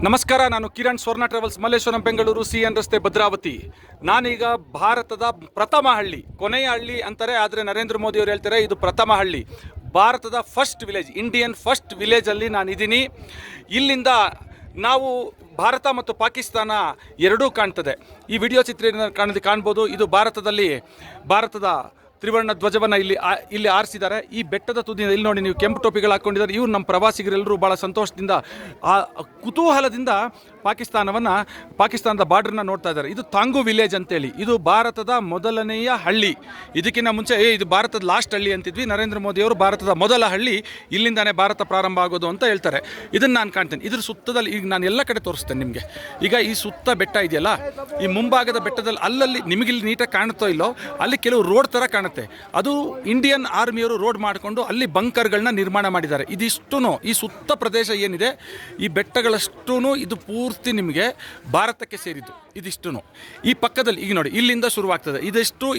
ನಮಸ್ಕಾರ, ನಾನು ಕಿರಣ್. ಸ್ವರ್ಣ ಟ್ರಾವೆಲ್ಸ್, ಮಲ್ಲೇಶ್ವರಂ, ಬೆಂಗಳೂರು, CN ರಸ್ತೆ, ಭದ್ರಾವತಿ. ನಾನೀಗ ಭಾರತದ ಪ್ರಥಮ ಹಳ್ಳಿ, ಕೊನೆಯ ಹಳ್ಳಿ ಅಂತಾರೆ, ಆದರೆ ನರೇಂದ್ರ ಮೋದಿ ಅವರು ಹೇಳ್ತಾರೆ ಇದು ಪ್ರಥಮ ಹಳ್ಳಿ, ಭಾರತದ ಫಸ್ಟ್ ವಿಲೇಜ್, ಇಂಡಿಯನ್ ಫಸ್ಟ್ ವಿಲೇಜಲ್ಲಿ ನಾನಿದ್ದೀನಿ. ಇಲ್ಲಿಂದ ನಾವು ಭಾರತ ಮತ್ತು ಪಾಕಿಸ್ತಾನ ಎರಡೂ ಕಾಣ್ತದೆ. ಈ ವಿಡಿಯೋ ಚಿತ್ರೀಕರಣದಲ್ಲಿ ಕಾಣ್ಬೋದು. ಇದು ಭಾರತದ ತ್ರಿವರ್ಣ ಧ್ವಜವನ್ನು ಇಲ್ಲಿ ಆರಿಸಿದ್ದಾರೆ. ಈ ಬೆಟ್ಟದ ತುದಿಯಿಂದ ಇಲ್ಲಿ ನೋಡಿ, ನೀವು ಕೆಂಪು ಟೋಪಿಗಳು ಹಾಕ್ಕೊಂಡಿದ್ದಾರೆ. ಇವರು ನಮ್ಮ ಪ್ರವಾಸಿಗರೆಲ್ಲರೂ ಭಾಳ ಸಂತೋಷದಿಂದ, ಆ ಕುತೂಹಲದಿಂದ ಪಾಕಿಸ್ತಾನದ ಬಾರ್ಡ್ರನ್ನ ನೋಡ್ತಾ ಇದ್ದಾರೆ. ಇದು ತಾಂಗು ವಿಲೇಜ್ ಅಂತೇಳಿ, ಇದು ಭಾರತದ ಮೊದಲನೆಯ ಹಳ್ಳಿ. ಇದಕ್ಕಿಂತ ಮುಂಚೆ ಇದು ಭಾರತದ ಲಾಸ್ಟ್ ಹಳ್ಳಿ ಅಂತಿದ್ವಿ. ನರೇಂದ್ರ ಮೋದಿಯವರು ಭಾರತದ ಮೊದಲ ಹಳ್ಳಿ, ಇಲ್ಲಿಂದಾನೇ ಭಾರತ ಪ್ರಾರಂಭ ಆಗೋದು ಅಂತ ಹೇಳ್ತಾರೆ. ಇದನ್ನು ನಾನು ಕಾಣ್ತೇನೆ. ಇದ್ರ ಸುತ್ತದಲ್ಲಿ ಈಗ ನಾನು ಎಲ್ಲ ಕಡೆ ತೋರಿಸ್ತೇನೆ ನಿಮಗೆ. ಈಗ ಈ ಸುತ್ತ ಬೆಟ್ಟ ಇದೆಯಲ್ಲ, ಈ ಮುಂಭಾಗದ ಬೆಟ್ಟದಲ್ಲಿ ಅಲ್ಲಲ್ಲಿ ನಿಮಗಿಲ್ಲಿ ನೀಟಾಗಿ ಕಾಣುತ್ತೋ ಇಲ್ಲೋ, ಅಲ್ಲಿ ಕೆಲವು ರೋಡ್ ಥರ ಕಾಣುತ್ತೆ. ಅದು ಇಂಡಿಯನ್ ಆರ್ಮಿಯವರು ರೋಡ್ ಮಾಡಿಕೊಂಡು ಅಲ್ಲಿ ಬಂಕರ್ಗಳನ್ನ ನಿರ್ಮಾಣ ಮಾಡಿದ್ದಾರೆ. ಇದಿಷ್ಟು ಈ ಸುತ್ತ ಪ್ರದೇಶ ಏನಿದೆ, ಈ ಬೆಟ್ಟಗಳಷ್ಟು ಇದು ಪೂರ್ತಿ ನಿಮಗೆ ಭಾರತಕ್ಕೆ ಸೇರಿದ್ದು. ಇದಿಷ್ಟು ಈ ಪಕ್ಕದಲ್ಲಿ ಈಗ ನೋಡಿ, ಇಲ್ಲಿಂದ ಶುರುವಾಗ್ತದೆ.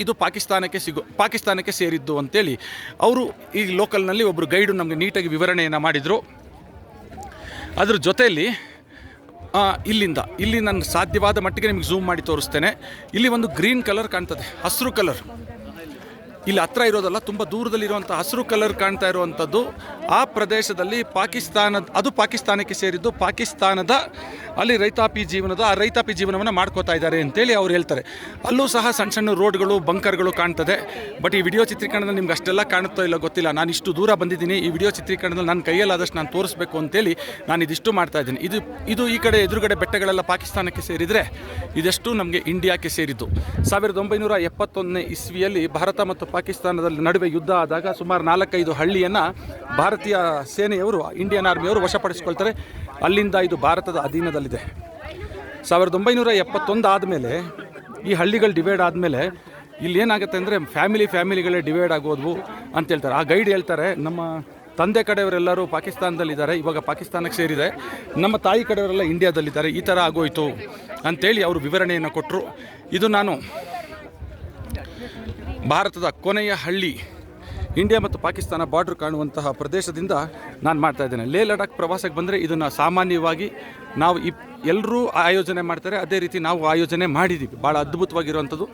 ಇದು ಪಾಕಿಸ್ತಾನಕ್ಕೆ ಸೇರಿದ್ದು ಅಂತೇಳಿ ಅವರು ಈ ಲೋಕಲ್ನಲ್ಲಿ ಒಬ್ಬರು ಗೈಡು ನಮಗೆ ನೀಟಾಗಿ ವಿವರಣೆಯನ್ನು ಮಾಡಿದರು. ಅದ್ರ ಜೊತೆಯಲ್ಲಿ ಇಲ್ಲಿ ನಾನು ಸಾಧ್ಯವಾದ ಮಟ್ಟಿಗೆ ನಿಮಗೆ ಝೂಮ್ ಮಾಡಿ ತೋರಿಸ್ತೇನೆ. ಇಲ್ಲಿ ಒಂದು ಗ್ರೀನ್ ಕಲರ್ ಕಾಣ್ತದೆ, ಹಸಿರು ಕಲರ್. ಇಲ್ಲಿ ಹತ್ರ ಇರೋದಲ್ಲ, ತುಂಬ ದೂರದಲ್ಲಿರುವಂಥ ಹಸಿರು ಕಲರ್ ಕಾಣ್ತಾ ಇರುವಂಥದ್ದು ಆ ಪ್ರದೇಶದಲ್ಲಿ ಪಾಕಿಸ್ತಾನಕ್ಕೆ ಸೇರಿದ್ದು. ಪಾಕಿಸ್ತಾನದ ಅಲ್ಲಿ ರೈತಾಪಿ ಜೀವನವನ್ನು ಮಾಡ್ಕೋತಾ ಇದ್ದಾರೆ ಅಂತೇಳಿ ಅವ್ರು ಹೇಳ್ತಾರೆ. ಅಲ್ಲೂ ಸಹ ಸಣ್ಣ ಸಣ್ಣ ರೋಡ್ಗಳು, ಬಂಕರ್ಗಳು ಕಾಣ್ತದೆ. ಬಟ್ ಈ ವಿಡಿಯೋ ಚಿತ್ರೀಕರಣದಲ್ಲಿ ನಿಮ್ಗೆ ಅಷ್ಟೆಲ್ಲ ಕಾಣುತ್ತೋ ಇಲ್ಲ ಗೊತ್ತಿಲ್ಲ. ನಾನು ಇಷ್ಟು ದೂರ ಬಂದಿದ್ದೀನಿ. ಈ ವಿಡಿಯೋ ಚಿತ್ರೀಕರಣದಲ್ಲಿ ನನ್ನ ಕೈಯಲ್ಲಾದಷ್ಟು ನಾನು ತೋರಿಸ್ಬೇಕು ಅಂತೇಳಿ ನಾನು ಇದಿಷ್ಟು ಮಾಡ್ತಾ ಇದ್ದೀನಿ. ಇದು ಈ ಕಡೆ ಎದುರುಗಡೆ ಬೆಟ್ಟಗಳೆಲ್ಲ ಪಾಕಿಸ್ತಾನಕ್ಕೆ ಸೇರಿದರೆ, ಇದೆಷ್ಟು ನಮಗೆ ಇಂಡಿಯಾಕ್ಕೆ ಸೇರಿದ್ದು. 1971ನೇ ಇಸ್ವಿಯಲ್ಲಿ ಭಾರತ ಮತ್ತು ಪಾಕಿಸ್ತಾನದಲ್ಲಿ ನಡುವೆ ಯುದ್ಧ ಆದಾಗ ಸುಮಾರು 4-5 ಹಳ್ಳಿಯನ್ನು ಭಾರತೀಯ ಸೇನೆಯವರು, ಇಂಡಿಯನ್ ಆರ್ಮಿಯವರು ವಶಪಡಿಸಿಕೊಳ್ತಾರೆ. ಅಲ್ಲಿಂದ ಇದು ಭಾರತದ ಅಧೀನದಲ್ಲಿದೆ. 1971 ಆದಮೇಲೆ ಈ ಹಳ್ಳಿಗಳು ಡಿವೈಡ್ ಆದಮೇಲೆ ಇಲ್ಲಿ ಏನಾಗುತ್ತೆ ಅಂದರೆ ಫ್ಯಾಮಿಲಿಗಳೇ ಡಿವೈಡ್ ಆಗೋದು ಅಂತ ಹೇಳ್ತಾರೆ. ಆ ಗೈಡ್ ಹೇಳ್ತಾರೆ, ನಮ್ಮ ತಂದೆ ಕಡೆಯವರೆಲ್ಲರೂ ಪಾಕಿಸ್ತಾನದಲ್ಲಿದ್ದಾರೆ, ಇವಾಗ ಪಾಕಿಸ್ತಾನಕ್ಕೆ ಸೇರಿದೆ. ನಮ್ಮ ತಾಯಿ ಕಡೆಯವರೆಲ್ಲ ಇಂಡಿಯಾದಲ್ಲಿದ್ದಾರೆ. ಈ ಥರ ಆಗೋಯ್ತು ಅಂಥೇಳಿ ಅವರು ವಿವರಣೆಯನ್ನು ಕೊಟ್ಟರು. ಇದು ನಾನು ಭಾರತದ ಕೊನೆಯ ಹಳ್ಳಿ, ಇಂಡಿಯಾ ಮತ್ತು ಪಾಕಿಸ್ತಾನ ಬಾರ್ಡ್ರ್ ಕಾಣುವಂತಹ ಪ್ರದೇಶದಿಂದ ನಾನು ಮಾಡ್ತಾ ಇದ್ದೇನೆ. ಲೇ ಲಡಾಖ್ ಪ್ರವಾಸಕ್ಕೆ ಬಂದರೆ ಇದನ್ನು ಸಾಮಾನ್ಯವಾಗಿ ನಾವು ಎಲ್ಲರೂ ಆಯೋಜನೆ ಮಾಡ್ತಾರೆ, ಅದೇ ರೀತಿ ನಾವು ಆಯೋಜನೆ ಮಾಡಿದ್ದೀವಿ. ಭಾಳ ಅದ್ಭುತವಾಗಿರುವಂಥದ್ದು.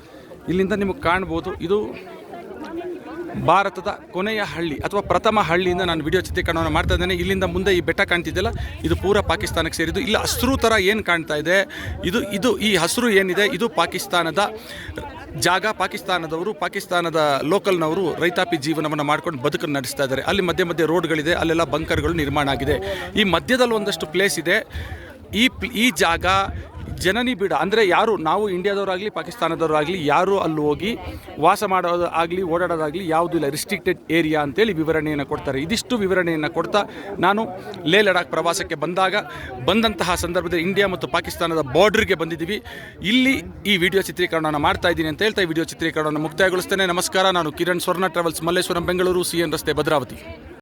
ಇಲ್ಲಿಂದ ನಿಮಗೆ ಕಾಣ್ಬೋದು, ಇದು ಭಾರತದ ಕೊನೆಯ ಹಳ್ಳಿ ಅಥವಾ ಪ್ರಥಮ ಹಳ್ಳಿಯಿಂದ ನಾನು ವಿಡಿಯೋ ಚಿತ್ರೀಕರಣವನ್ನು ಮಾಡ್ತಾ ಇದ್ದೇನೆ. ಇಲ್ಲಿಂದ ಮುಂದೆ ಈ ಬೆಟ್ಟ ಕಾಣ್ತಿದ್ದೆಲ್ಲ, ಇದು ಪೂರ ಪಾಕಿಸ್ತಾನಕ್ಕೆ ಸೇರಿದ್ದು. ಇಲ್ಲ ಹಸಿರು ಥರ ಏನು ಕಾಣ್ತಾ ಇದೆ, ಈ ಹಸಿರು ಏನಿದೆ, ಇದು ಪಾಕಿಸ್ತಾನದ ಜಾಗ. ಪಾಕಿಸ್ತಾನದ ಲೋಕಲ್ನವರು ರೈತಾಪಿ ಜೀವನವನ್ನು ಮಾಡ್ಕೊಂಡು ಬದುಕನ್ನು ನಡೆಸ್ತಾ ಇದ್ದಾರೆ. ಅಲ್ಲಿ ಮಧ್ಯೆ ರೋಡ್ಗಳಿದೆ, ಅಲ್ಲೆಲ್ಲ ಬಂಕರ್ಗಳು ನಿರ್ಮಾಣ ಆಗಿದೆ. ಈ ಮಧ್ಯದಲ್ಲಿ ಒಂದಷ್ಟು ಪ್ಲೇಸ್ ಇದೆ. ಈ ಜಾಗ ಜನನಿ ಬೀಡ, ಅಂದರೆ ನಾವು ಇಂಡಿಯಾದವರಾಗಲಿ ಪಾಕಿಸ್ತಾನದವರಾಗಲಿ ಯಾರು ಅಲ್ಲಿ ಹೋಗಿ ವಾಸ ಮಾಡೋದಾಗಲಿ ಓಡಾಡೋದಾಗಲಿ ಯಾವುದೂ ಇಲ್ಲ, ರಿಸ್ಟ್ರಿಕ್ಟೆಡ್ ಏರಿಯಾ ಅಂತೇಳಿ ವಿವರಣೆಯನ್ನು ಕೊಡ್ತಾರೆ. ಇದಿಷ್ಟು ವಿವರಣೆಯನ್ನು ಕೊಡ್ತಾ ನಾನು ಲೇ ಲಡಾಖ್ ಪ್ರವಾಸಕ್ಕೆ ಬಂದಂತಹ ಸಂದರ್ಭದಲ್ಲಿ ಇಂಡಿಯಾ ಮತ್ತು ಪಾಕಿಸ್ತಾನದ ಬಾರ್ಡ್ರಿಗೆ ಬಂದಿದ್ದೀವಿ. ಇಲ್ಲಿ ಈ ವಿಡಿಯೋ ಚಿತ್ರೀಕರಣವನ್ನು ಮಾಡ್ತಾ ಇದ್ದೀನಿ ಅಂತ ಹೇಳ್ತಾ ಈ ವಿಡಿಯೋ ಚಿತ್ರೀಕರಣವನ್ನು ಮುಕ್ತಾಯಗೊಳಿಸ್ತೇನೆ. ನಮಸ್ಕಾರ, ನಾನು ಕಿರಣ್. ಸ್ವರ್ಣ ಟ್ರಾವೆಲ್ಸ್, ಮಲ್ಲೇಶ್ವರಂ, ಬೆಂಗಳೂರು, CN ರಸ್ತೆ, ಭದ್ರಾವತಿ.